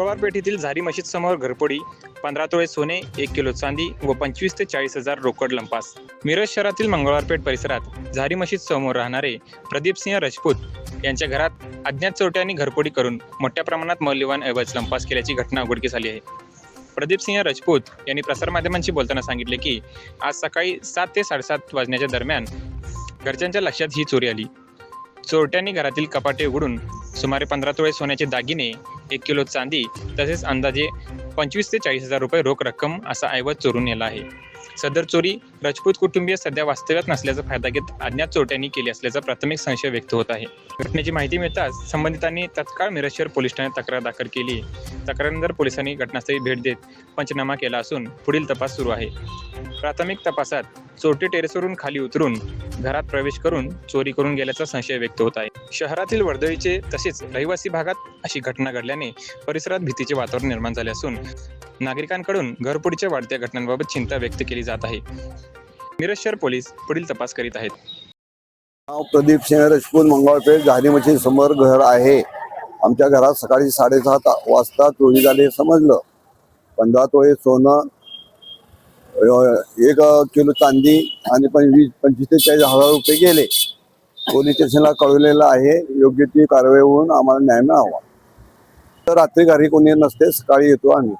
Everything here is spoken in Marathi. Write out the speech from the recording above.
मंगळवार पेठेतील झारी मशीद समोर घरफोडी, 15 तोळे सोने, 1 किलो चांदी व 25 ते 40 हजार रोकड लंपास. मिरज शहरातील मंगळवार पेठ परिसरात झारी मशीद समोर राहणारे प्रदीप सिंह राजपूत यांच्या घरात अज्ञात चोरट्यांनी घरफोडी करून मोठ्या प्रमाणात मौल्यवान ऐवज लंपास केल्याची घटना उघडकीस आली आहे. प्रदीप सिंह राजपूत यांनी प्रसारमाध्यमांशी बोलताना सांगितले की आज सकाळी 7 ते 7:30 वाजण्याच्या दरम्यान घरच्यांच्या लक्षात ही चोरी आली. चोरट्यांनी घरातील कपाटे उघडून सुमारे 15 तोळे सोन्याचे दागिने, 1 किलो चांदी तसेच अंदाजे 25 ते 40 हजार रुपये रोख रक्कम असा ऐवज चोरून नेला आहे. सदर चोरी राजपूत कुटुंबीय सध्या वास्तव्यात नसल्याचा फायदा घेत अज्ञात चोरट्यांनी केली असल्याचा प्राथमिक संशय व्यक्त होत आहे. घटनेची माहिती मिळताच संबंधितांनी तत्काळ मिरज शहर पोलीस ठाण्यात तक्रार दाखल केली. तक्रारीनंतर पोलिसांनी घटनास्थळी भेट देत पंचनामा केला असून पुढील तपास सुरू आहे. प्राथमिक तपासात चोरटे टेरेसवरून खाली उतरून घरात प्रवेश करून चोरी करून गेल्याचा संशय व्यक्त होत आहे. शहरातील वर्दळीचे तसेच रहिवासी भागात अशी घटना घडल्याने परिसरात भीतीचे वातावरण निर्माण झाले असून नागरिकांकडून घरफोडीच्या वाढत्या घटनांबाबत चिंता व्यक्त केली जात आहे. मिरज शहर पोलीस पुढील तपास करीत आहेत. प्रदीप सिंह राजपूत, मंगळवार पेठ झारी मशीद समोर घर आहे. आमच्या घरात सकाळी 7:30 वाजता चोरी झाली समजलं. 15 तोळे सोनं, 1 किलो चांदी आणि 25 ते 40 हजार रुपये गेले. पोलीस स्टेशनला कळवलेलं आहे. योग्य ती कारवाई होऊन आम्हाला न्याय मिळावा. तर रात्री घरी कोणी नसते, सकाळी येतो आम्ही.